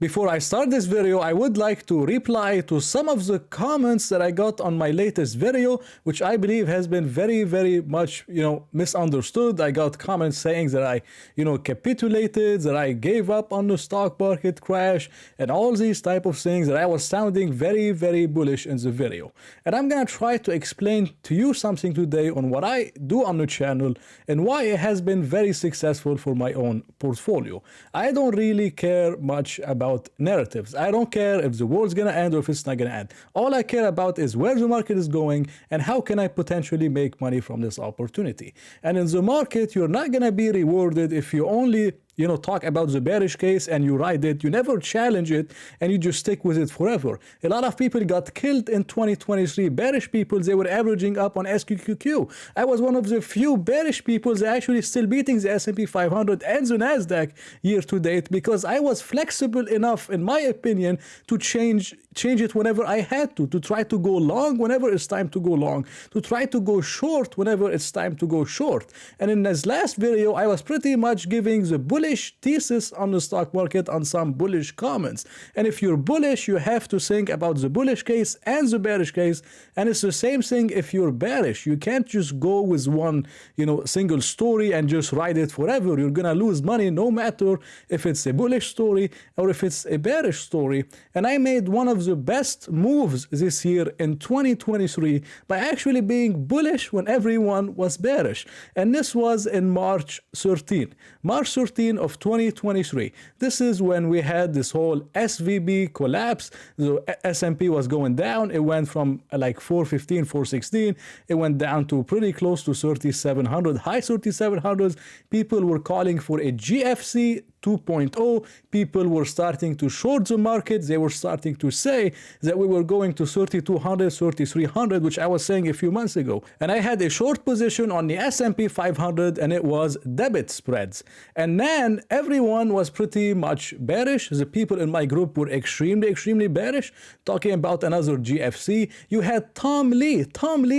Before I start this video, I would like to reply to some of the comments that I got on my latest video, which I believe has been very much, misunderstood. I got comments saying that I, capitulated, that I gave up on the stock market crash, and all these type of things, that I was sounding very bullish in the video. And I'm gonna try to explain to you something today on what I do on the channel and why it has been very successful for my own portfolio. I don't really care much about narratives. I don't care if the world's gonna end or if it's not gonna end. All I care about is where the market is going and how can I potentially make money from this opportunity. And in the market, you're not gonna be rewarded if you only talk about the bearish case and you ride it. You never challenge it and you just stick with it forever. A lot of people got killed in 2023. Bearish people, they were averaging up on SQQQ. I was one of the few bearish people that actually still beating the S&P 500 and the NASDAQ year to date because I was flexible enough, in my opinion, to change it whenever I had to try to go long whenever it's time to go long, to try to go short whenever it's time to go short. And in this last video, I was pretty much giving the bullish thesis on the stock market on some bullish comments. And if you're bullish, you have to think about the bullish case and the bearish case. And it's the same thing if you're bearish. You can't just go with one, single story and just ride it forever. You're gonna lose money no matter if it's a bullish story or if it's a bearish story. And I made one of the best moves this year in 2023 by actually being bullish when everyone was bearish. And this was in March 13. March 13 of 2023. This is when we had this whole SVB collapse. The S&P was going down. It went from like 415, 416. It went down to pretty close to 3,700, high 3,700s. People were calling for a GFC 2.0. People were starting to short the market. They were starting to say that we were going to 3,200, 3,300, which I was saying a few months ago. And I had a short position on the S&P 500 and it was debit spreads. And then everyone was pretty much bearish. The people in my group were extremely bearish, talking about another GFC. You had Tom Lee,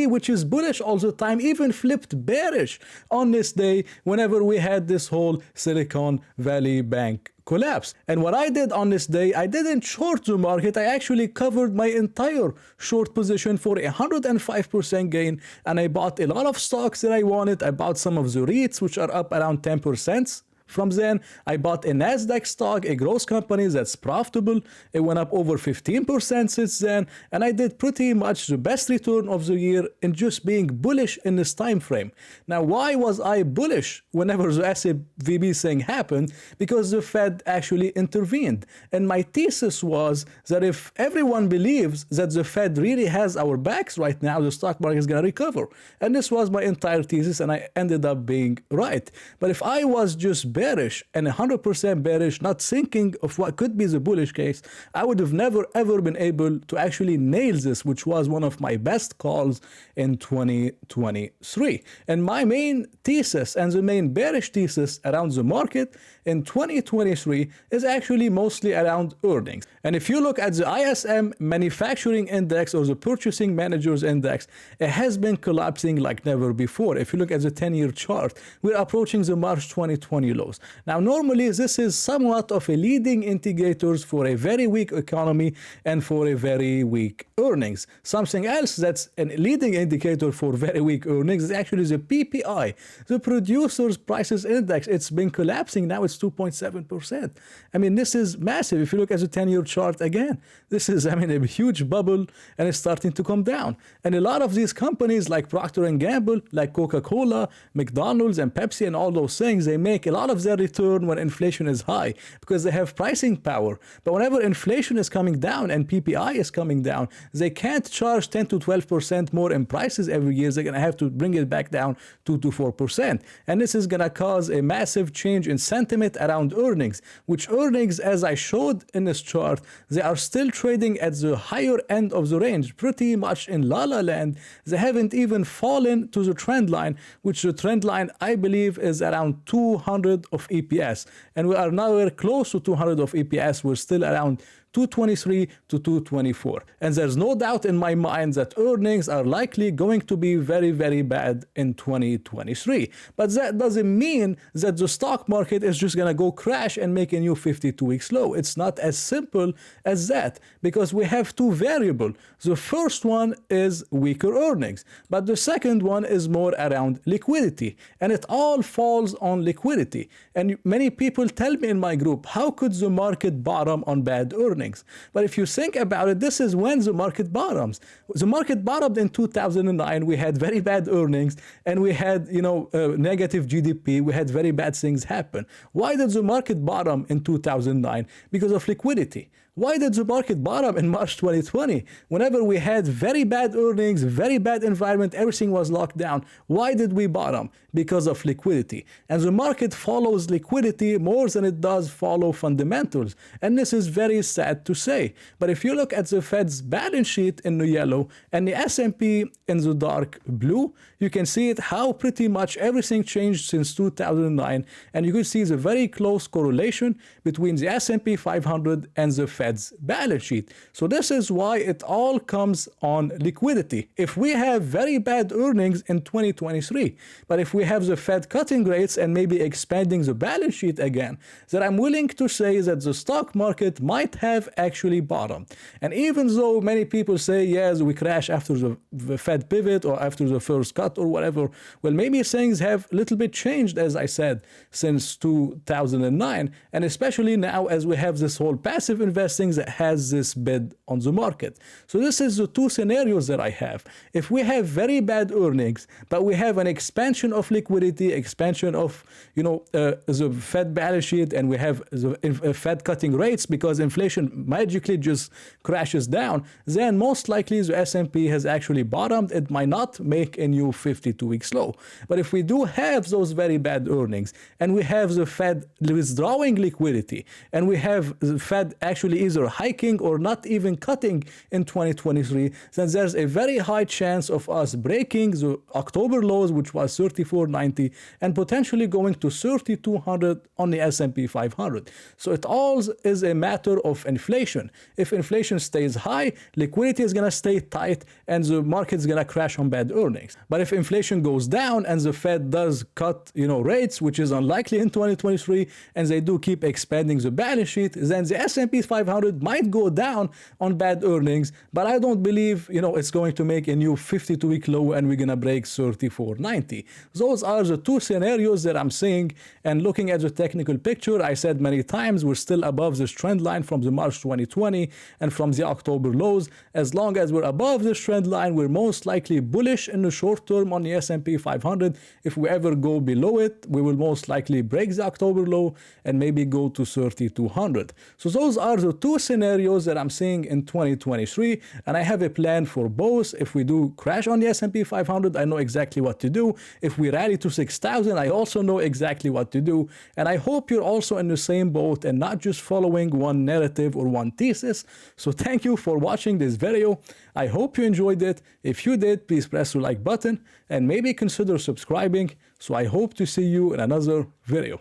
which is bullish all the time, even flipped bearish on this day whenever we had this whole Silicon Valley Bank collapse. And what I did on this day, I didn't short the market. I actually covered my entire short position for 105% gain. And I bought a lot of stocks that I wanted. I bought some of the REITs, which are up around 10%. From then, I bought a NASDAQ stock, a growth company that's profitable. It went up over 15% since then. And I did pretty much the best return of the year in just being bullish in this time frame. Now, why was I bullish whenever the SVB thing happened? Because the Fed actually intervened. And my thesis was that if everyone believes that the Fed really has our backs right now, the stock market is going to recover. And this was my entire thesis, and I ended up being right. But if I was just bearish and 100% bearish, not thinking of what could be the bullish case, I would have never ever been able to actually nail this, which was one of my best calls in 2023. And my main thesis and the main bearish thesis around the market in 2023 is actually mostly around earnings. And if you look at the ISM Manufacturing Index or the Purchasing Managers Index, it has been collapsing like never before. If you look at the 10-year chart, we're approaching the March 2020 lows. Now, normally, this is somewhat of a leading indicators for a very weak economy and for a very weak earnings. Something else that's a leading indicator for very weak earnings is actually the PPI, the Producers Prices Index. It's been collapsing. Now it's 2.7%. I mean, this is massive. If you look at the 10-year chart again, this is, a huge bubble, and it's starting to come down. And a lot of these companies like Procter & Gamble, like Coca-Cola, McDonald's, and Pepsi, and all those things, they make a lot of their return when inflation is high because they have pricing power. But whenever inflation is coming down and PPI is coming down, they can't charge 10 to 12% more in prices every year. They're going to have to bring it back down 2 to 4%. And this is going to cause a massive change in sentiment around earnings, which earnings, as I showed in this chart, they are still trading at the higher end of the range, pretty much in la la land. They haven't even fallen to the trend line, which the trend line, I believe, is around 200 of EPS. And we are nowhere close to 200 of EPS. We're still around 223 to 224. And there's no doubt in my mind that earnings are likely going to be very, very bad in 2023. But that doesn't mean that the stock market is just going to go crash and make a new 52-week low. It's not as simple as that, because we have two variables. The first one is weaker earnings, but the second one is more around liquidity, and it all falls on liquidity. And many people tell me in my group, how could the market bottom on bad earnings? But if you think about it, this is when the market bottoms. The market bottomed in 2009. We had very bad earnings, and we had, negative GDP. We had very bad things happen. Why did the market bottom in 2009? Because of liquidity. Why did the market bottom in March 2020? Whenever we had very bad earnings, very bad environment, everything was locked down. Why did we bottom? Because of liquidity. And the market follows liquidity more than it does follow fundamentals. And this is very sad to say. But if you look at the Fed's balance sheet in the yellow and the S&P in the dark blue, you can see it how pretty much everything changed since 2009. And you can see the very close correlation between the S&P 500 and the Fed's balance sheet. So this is why it all comes on liquidity. If we have very bad earnings in 2023, but if we have the Fed cutting rates and maybe expanding the balance sheet again, then I'm willing to say that the stock market might have actually bottomed. And even though many people say, yes, we crash after the Fed pivot or after the first cut or whatever, well, maybe things have a little bit changed, as I said, since 2009, and especially now as we have this whole passive investing that has this bid on the market. So this is the two scenarios that I have. If we have very bad earnings, but we have an expansion of liquidity, expansion of the Fed balance sheet, and we have the Fed cutting rates because inflation magically just crashes down, then most likely the S&P has actually bottomed. It might not make a new 52-week low. But if we do have those very bad earnings, and we have the Fed withdrawing liquidity, and we have the Fed actually either hiking or not even cutting in 2023, then there's a very high chance of us breaking the October lows, which was 3490, and potentially going to 3200 on the S&P 500. So it all is a matter of inflation. If inflation stays high, liquidity is going to stay tight, and the market is going to crash on bad earnings. But if inflation goes down and the Fed does cut rates, which is unlikely in 2023, and they do keep expanding the balance sheet, then the S&P 500 might go down on bad earnings, but I don't believe it's going to make a new 52-week low and we're going to break 3490. Those are the two scenarios that I'm seeing. And looking at the technical picture, I said many times we're still above this trend line from the March 2020 and from the October lows. As long as we're above this trend line, we're most likely bullish in the short term on the S&P 500. If we ever go below it, we will most likely break the October low and maybe go to 3200. So those are the two scenarios that I'm seeing in 2023, and I have a plan for both. If we do crash on the S&P 500, I know exactly what to do. If we rally to 6,000, I also know exactly what to do. And I hope you're also in the same boat and not just following one narrative or one thesis. So thank you for watching this video. I hope you enjoyed it. If you did, please press the like button and maybe consider subscribing. So I hope to see you in another video.